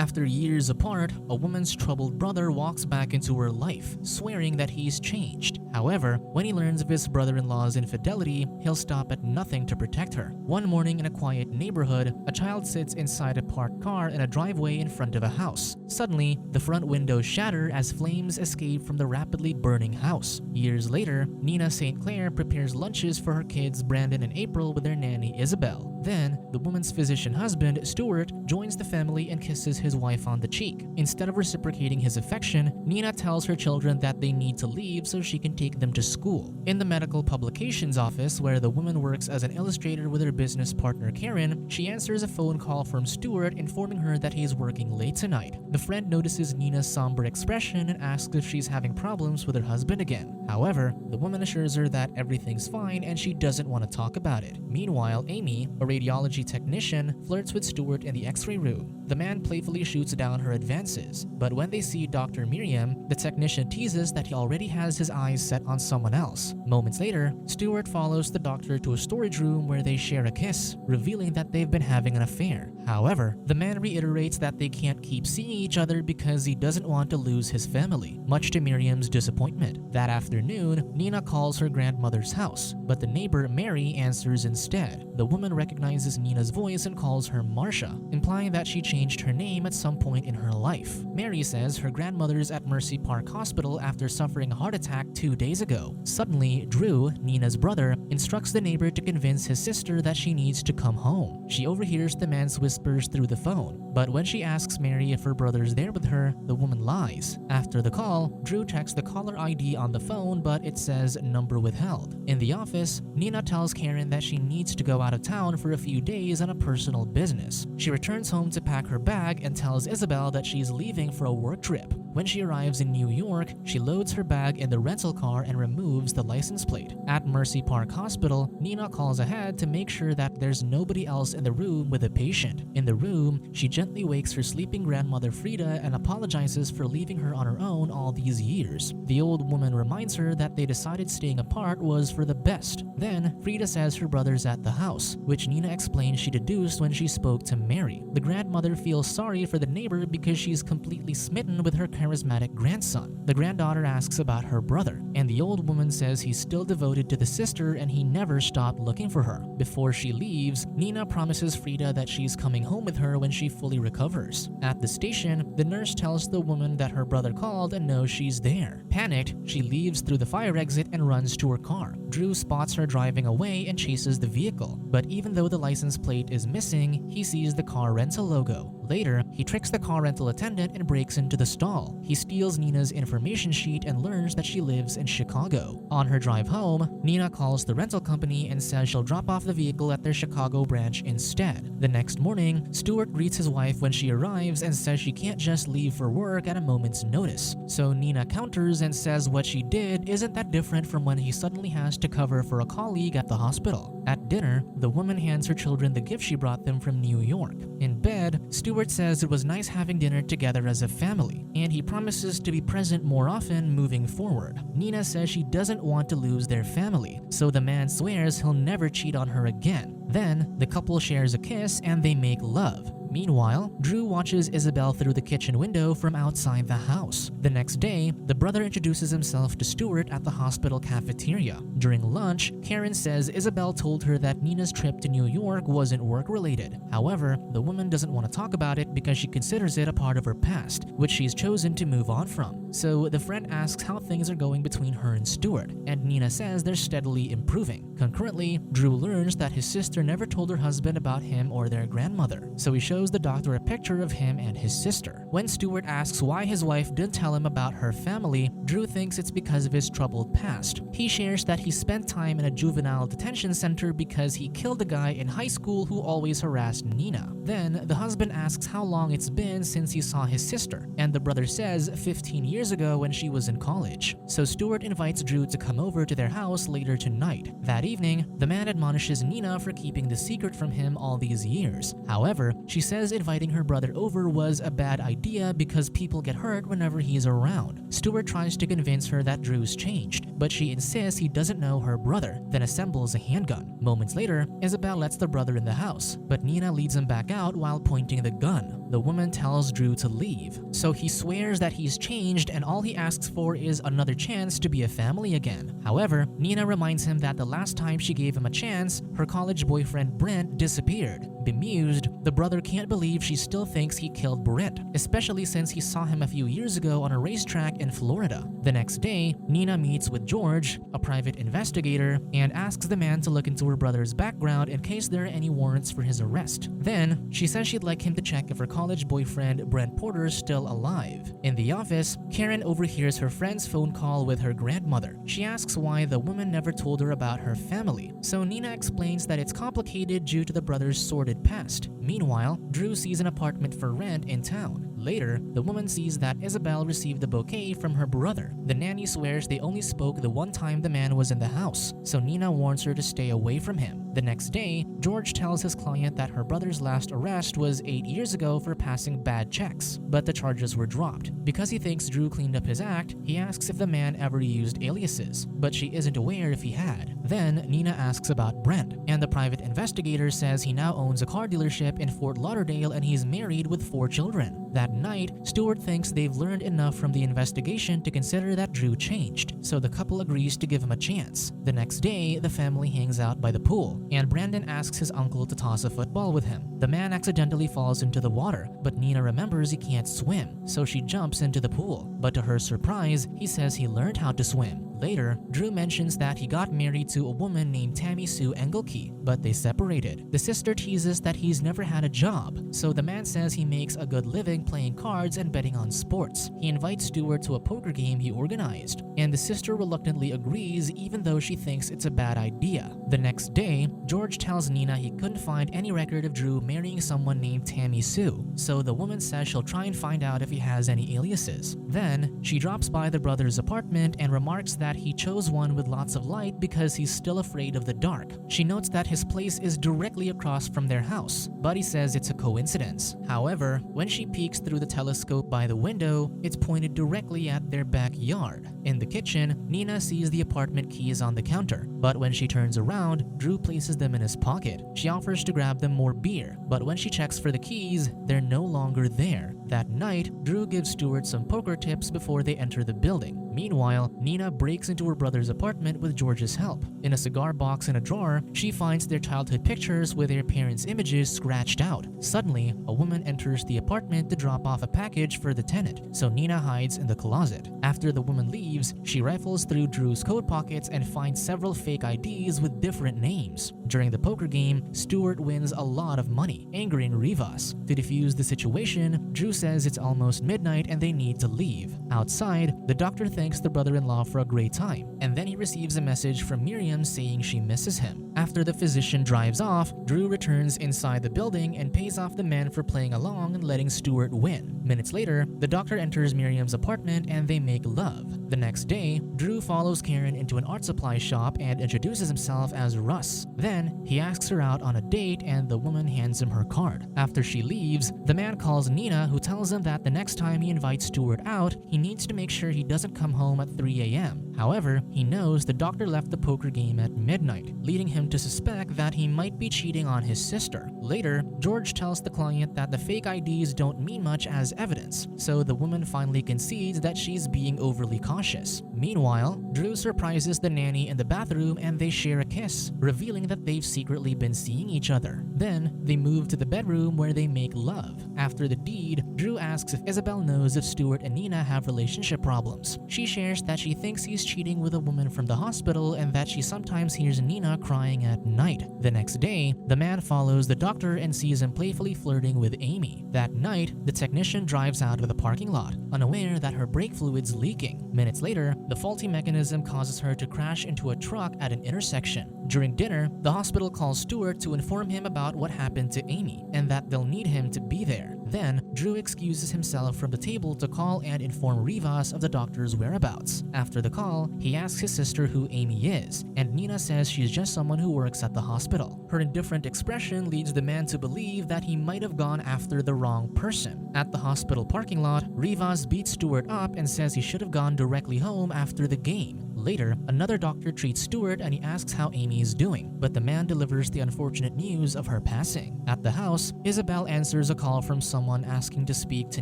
After years apart, a woman's troubled brother walks back into her life, swearing that he's changed. However, when he learns of his brother-in-law's infidelity, he'll stop at nothing to protect her. One morning in a quiet neighborhood, a child sits inside a parked car in a driveway in front of a house. Suddenly, the front windows shatter as flames escape from the rapidly burning house. Years later, Nina St. Clair prepares lunches for her kids Brandon and April with their nanny Isabel. Then, the woman's physician husband, Stuart, joins the family and kisses his wife on the cheek. Instead of reciprocating his affection, Nina tells her children that they need to leave so she can take them to school. In the medical publications office, where the woman works as an illustrator with her business partner Karen, she answers a phone call from Stuart informing her that he is working late tonight. The friend notices Nina's somber expression and asks if she's having problems with her husband again. However, the woman assures her that everything's fine and she doesn't want to talk about it. Meanwhile, Amy, a radiology technician, flirts with Stuart in the x-ray room. The man playfully shoots down her advances, but when they see Dr. Miriam, the technician teases that he already has his eyes set on someone else. Moments later, Stuart follows the doctor to a storage room where they share a kiss, revealing that they've been having an affair. However, the man reiterates that they can't keep seeing each other because he doesn't want to lose his family, much to Miriam's disappointment. That afternoon, Nina calls her grandmother's house, but the neighbor Mary answers instead. The woman recognizes Nina's voice and calls her Marcia, implying that she changed her name at some point in her life. Mary says her grandmother's at Mercy Park Hospital after suffering a heart attack 2 days ago. Suddenly, Drew, Nina's brother, instructs the neighbor to convince his sister that she needs to come home. She overhears the man's whispers through the phone, but when she asks Mary if her brother's there with her, the woman lies. After the call, Drew checks the caller ID on the phone, but it says number withheld. In the office, Nina tells Karen that she needs to go out of town for a few days on a personal business. She returns home to pack her bag and tells Isabel that she's leaving for a work trip. When she arrives in New York, she loads her bag in the rental car and removes the license plate. At Mercy Park Hospital, Nina calls ahead to make sure that there's nobody else in the room with a patient. In the room, she gently wakes her sleeping grandmother Frida and apologizes for leaving her on her own all these years. The old woman reminds her that they decided staying apart was for the best. Then, Frida says her brother's at the house, which Nina explains she deduced when she spoke to Mary. The grandmother feels sorry for the neighbor because she's completely smitten with her charismatic grandson. The granddaughter asks about her brother, and the old woman says he's still devoted to the sister and he never stopped looking for her. Before she leaves, Nina promises Frida that she's coming home with her when she fully recovers. At the station, the nurse tells the woman that her brother called and knows she's there. Panicked, she leaves through the fire exit and runs to her car. Drew spots her driving away and chases the vehicle, but even though the license plate is missing, he sees the car rental logo. Later, he tricks the car rental attendant and breaks into the stall. He steals Nina's information sheet and learns that she lives in Chicago. On her drive home, Nina calls the rental company and says she'll drop off the vehicle at their Chicago branch instead. The next morning, Stuart greets his wife when she arrives and says she can't just leave for work at a moment's notice. So Nina counters and says what she did isn't that different from when he suddenly has to cover for a colleague at the hospital. At dinner, the woman hands her children the gift she brought them from New York. In bed, Stuart says it was nice having dinner together as a family, and he promises to be present more often moving forward. Nina says she doesn't want to lose their family, so the man swears he'll never cheat on her again. Then, the couple shares a kiss and they make love. Meanwhile, Drew watches Isabel through the kitchen window from outside the house. The next day, the brother introduces himself to Stuart at the hospital cafeteria. During lunch, Karen says Isabel told her that Nina's trip to New York wasn't work-related. However, the woman doesn't want to talk about it because she considers it a part of her past, which she's chosen to move on from. So the friend asks how things are going between her and Stuart, and Nina says they're steadily improving. Concurrently, Drew learns that his sister never told her husband about him or their grandmother, so he shows the doctor a picture of him and his sister. When Stuart asks why his wife didn't tell him about her family, Drew thinks it's because of his troubled past. He shares that he spent time in a juvenile detention center because he killed a guy in high school who always harassed Nina. Then, the husband asks how long it's been since he saw his sister, and the brother says 15 years ago when she was in college. So Stuart invites Drew to come over to their house later tonight. That evening, the man admonishes Nina for keeping the secret from him all these years. However, she says says inviting her brother over was a bad idea because people get hurt whenever he's around. Stuart tries to convince her that Drew's changed, but she insists he doesn't know her brother, then assembles a handgun. Moments later, Isabel lets the brother in the house, but Nina leads him back out while pointing the gun. The woman tells Drew to leave, so he swears that he's changed and all he asks for is another chance to be a family again. However, Nina reminds him that the last time she gave him a chance, her college boyfriend Brent disappeared. Bemused, the brother can't believe she still thinks he killed Brent, especially since he saw him a few years ago on a racetrack in Florida. The next day, Nina meets with George, a private investigator, and asks the man to look into her brother's background in case there are any warrants for his arrest. Then, she says she'd like him to check if her college boyfriend Brent Porter's still alive. In the office, Karen overhears her friend's phone call with her grandmother. She asks why the woman never told her about her family, so Nina explains that it's complicated due to the brother's sordid past. Meanwhile, Drew sees an apartment for rent in town. Later, the woman sees that Isabel received a bouquet from her brother. The nanny swears they only spoke the one time the man was in the house, so Nina warns her to stay away from him. The next day, George tells his client that her brother's last arrest was 8 years ago for passing bad checks, but the charges were dropped. Because he thinks Drew cleaned up his act, he asks if the man ever used aliases, but she isn't aware if he had. Then, Nina asks about Brent, and the private investigator says he now owns a car dealership in Fort Lauderdale and he's married with 4 children. That night, Stuart thinks they've learned enough from the investigation to consider that Drew changed, so the couple agrees to give him a chance. The next day, the family hangs out by the pool, and Brandon asks his uncle to toss a football with him. The man accidentally falls into the water, but Nina remembers he can't swim, so she jumps into the pool. But to her surprise, he says he learned how to swim. Later, Drew mentions that he got married to a woman named Tammy Sue Engelke, but they separated. The sister teases that he's never had a job, so the man says he makes a good living playing cards and betting on sports. He invites Stuart to a poker game he organized, and the sister reluctantly agrees even though she thinks it's a bad idea. The next day, George tells Nina he couldn't find any record of Drew marrying someone named Tammy Sue, so the woman says she'll try and find out if he has any aliases. Then, she drops by the brother's apartment and remarks that he chose one with lots of light because he's still afraid of the dark. She notes that his place is directly across from their house, but he says it's a coincidence. However, when she peeks through the telescope by the window, it's pointed directly at their backyard. In the kitchen, Nina sees the apartment keys on the counter, but when she turns around, Drew places them in his pocket. She offers to grab them more beer, but when she checks for the keys, they're no longer there. That night, Drew gives Stuart some poker tips before they enter the building. Meanwhile, Nina breaks into her brother's apartment with George's help. In a cigar box in a drawer, she finds their childhood pictures with their parents' images scratched out. Suddenly, a woman enters the apartment to drop off a package for the tenant, so Nina hides in the closet. After the woman leaves, she rifles through Drew's coat pockets and finds several fake IDs with different names. During the poker game, Stuart wins a lot of money, angering Rivas. To defuse the situation, Drew says it's almost midnight and they need to leave. Outside, the doctor thanks the brother-in-law for a great time, and then he receives a message from Miriam saying she misses him. After the physician drives off, Drew returns inside the building and pays off the man for playing along and letting Stuart win. Minutes later, the doctor enters Miriam's apartment and they make love. The next day, Drew follows Karen into an art supply shop and introduces himself as Russ. Then, he asks her out on a date and the woman hands him her card. After she leaves, the man calls Nina, who tells him that the next time he invites Stuart out, he needs to make sure he doesn't come home at 3 a.m. However, he knows the doctor left the poker game at midnight, leading him to suspect that he might be cheating on his sister. Later, George tells the client that the fake IDs don't mean much as evidence, so the woman finally concedes that she's being overly cautious. Meanwhile, Drew surprises the nanny in the bathroom and they share a kiss, revealing that they've secretly been seeing each other. Then, they move to the bedroom where they make love. After the deed, Drew asks if Isabel knows if Stuart and Nina have relationship problems. She shares that she thinks he's cheating with a woman from the hospital and that she sometimes hears Nina crying at night. The next day, the man follows the doctor and sees him playfully flirting with Amy. That night, the technician drives out of the parking lot, unaware that her brake fluid's leaking. Minutes later, the faulty mechanism causes her to crash into a truck at an intersection. During dinner, the hospital calls Stuart to inform him about what happened to Amy and that they'll need him to be there. Then, Drew excuses himself from the table to call and inform Rivas of the doctor's whereabouts. After the call, he asks his sister who Amy is, and Nina says she's just someone who works at the hospital. Her indifferent expression leads the man to believe that he might have gone after the wrong person. At the hospital parking lot, Rivas beats Stuart up and says he should have gone directly home after the game. Later, another doctor treats Stuart and he asks how Amy is doing, but the man delivers the unfortunate news of her passing. At the house, Isabel answers a call from someone asking to speak to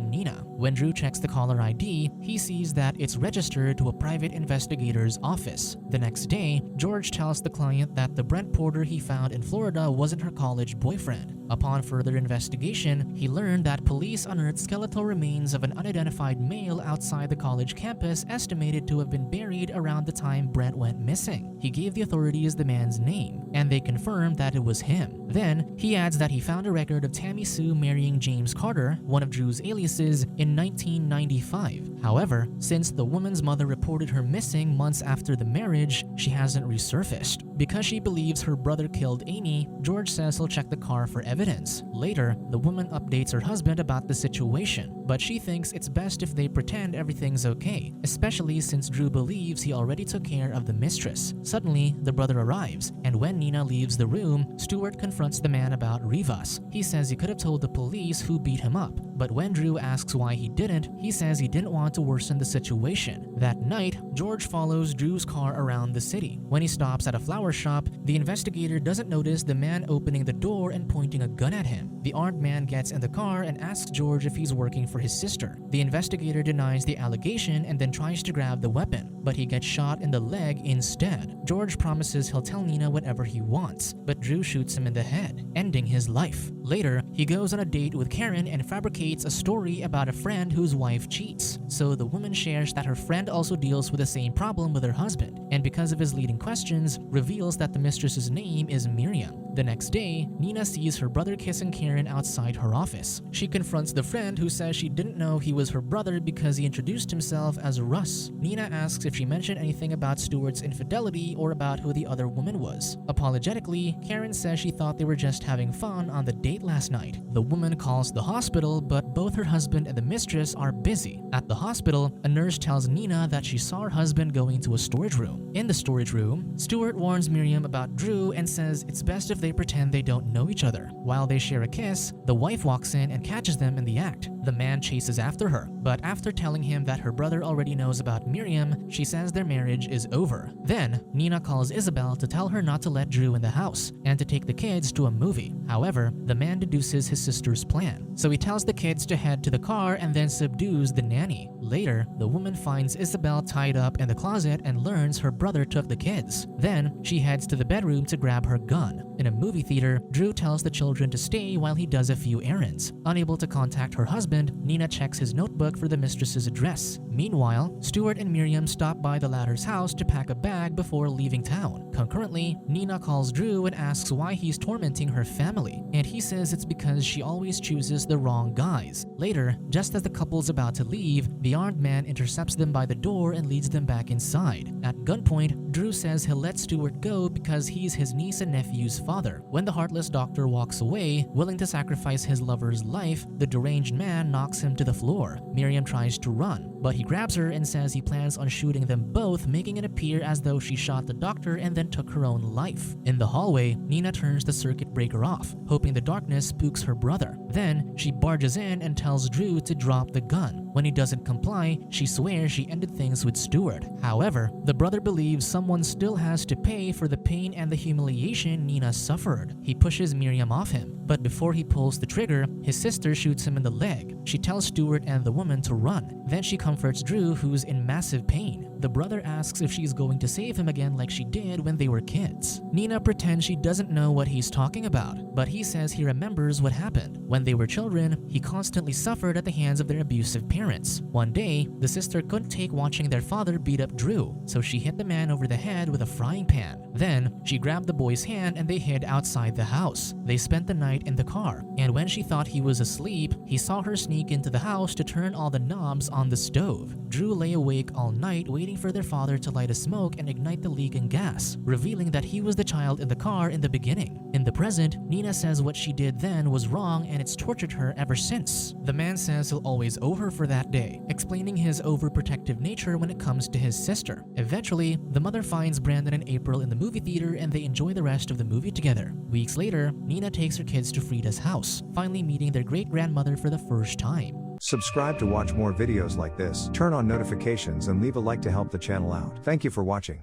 Nina. When Drew checks the caller ID, he sees that it's registered to a private investigator's office. The next day, George tells the client that the Brent Porter he found in Florida wasn't her college boyfriend. Upon further investigation, he learned that police unearthed skeletal remains of an unidentified male outside the college campus estimated to have been buried around the time Brent went missing. He gave the authorities the man's name, and they confirmed that it was him. Then, he adds that he found a record of Tammy Sue marrying James Carter, one of Drew's aliases, in 1995. However, since the woman's mother reported her missing months after the marriage, she hasn't resurfaced. Because she believes her brother killed Amy, George says he'll check the car for evidence. Later, the woman updates her husband about the situation, but she thinks it's best if they pretend everything's okay, especially since Drew believes he already took care of the mistress. Suddenly, the brother arrives, and when Nina leaves the room, Stuart confronts the man about Rivas. He says he could have told the police who beat him up, but when Drew asks why he didn't, he says he didn't want to worsen the situation. That night, George follows Drew's car around the city. When he stops at a flower shop, the investigator doesn't notice the man opening the door and pointing a gun at him. The armed man gets in the car and asks George if he's working for his sister. The investigator denies the allegation and then tries to grab the weapon, but he gets shot in the leg instead. George promises he'll tell Nina whatever he wants, but Drew shoots him in the head, ending his life. Later, he goes on a date with Karen and fabricates a story about a friend whose wife cheats. So the woman shares that her friend also deals with the same problem with her husband, and because of his leading questions, reveals that the mistress's name is Miriam. The next day, Nina sees her brother kissing Karen outside her office. She confronts the friend who says she didn't know he was her brother because he introduced himself as Russ. Nina asks if she mentioned anything about Stuart's infidelity or about who the other woman was. Apologetically, Karen says she thought they were just having fun on the date last night. The woman calls the hospital, but both her husband and the mistress are busy. At the hospital, a nurse tells Nina that she saw her husband going to a storage room. In the storage room, Stuart warns Miriam about Drew and says it's best if they pretend they don't know each other. While they share a kiss, the wife walks in and catches them in the act. The man chases after her, but after telling him that her brother already knows about Miriam, she says their marriage is over. Then, Nina calls Isabel to tell her not to let Drew in the house and to take the kids to a movie. However, the man deduces his sister's plan, so he tells the kids to head to the car and then subdues the nanny. Later, the woman finds Isabel tied up in the closet and learns her brother took the kids. Then, she heads to the bedroom to grab her gun. In a movie theater, Drew tells the children to stay while he does a few errands. Unable to contact her husband, Nina checks his notebook for the mistress's address. Meanwhile, Stuart and Miriam stop by the latter's house to pack a bag before leaving town. Concurrently, Nina calls Drew and asks why he's tormenting her family, and he says it's because she always chooses the wrong guys. Later, just as the couple's about to leave, the armed man intercepts them by the door and leads them back inside. At gunpoint, Drew says he'll let Stuart go because he's his niece and nephew's father. When the heartless doctor walks away, willing to sacrifice his lover's life, the deranged man knocks him to the floor. Miriam tries to run, but he grabs her and says he plans on shooting them both, making it appear as though she shot the doctor and then took her own life. In the hallway, Nina turns the circuit breaker off, hoping the darkness spooks her brother. Then, she barges in and tells Drew to drop the gun. When he doesn't comply, she swears she ended things with Stuart. However, the brother believes someone still has to pay for the pain and the humiliation Nina suffered. He pushes Miriam off him, but before he pulls the trigger, his sister shoots him in the leg. She tells Stuart and the woman to run. Then she comforts Drew, who's in massive pain. The brother asks if she's going to save him again like she did when they were kids. Nina pretends she doesn't know what he's talking about, but he says he remembers what happened. When they were children, he constantly suffered at the hands of their abusive parents. One day, the sister couldn't take watching their father beat up Drew, so she hit the man over the head with a frying pan. Then, she grabbed the boy's hand and they hid outside the house. They spent the night in the car, and when she thought he was asleep, he saw her sneak into the house to turn all the knobs on the stove. Drew lay awake all night waiting waiting for their father to light a smoke and ignite the leak in gas, revealing that he was the child in the car in the beginning. In the present, Nina says what she did then was wrong and it's tortured her ever since. The man says he'll always owe her for that day, explaining his overprotective nature when it comes to his sister. Eventually, the mother finds Brandon and April in the movie theater and they enjoy the rest of the movie together. Weeks later, Nina takes her kids to Frida's house, finally meeting their great-grandmother for the first time. Subscribe to watch more videos like this, turn on notifications and leave a like to help the channel out. Thank you for watching.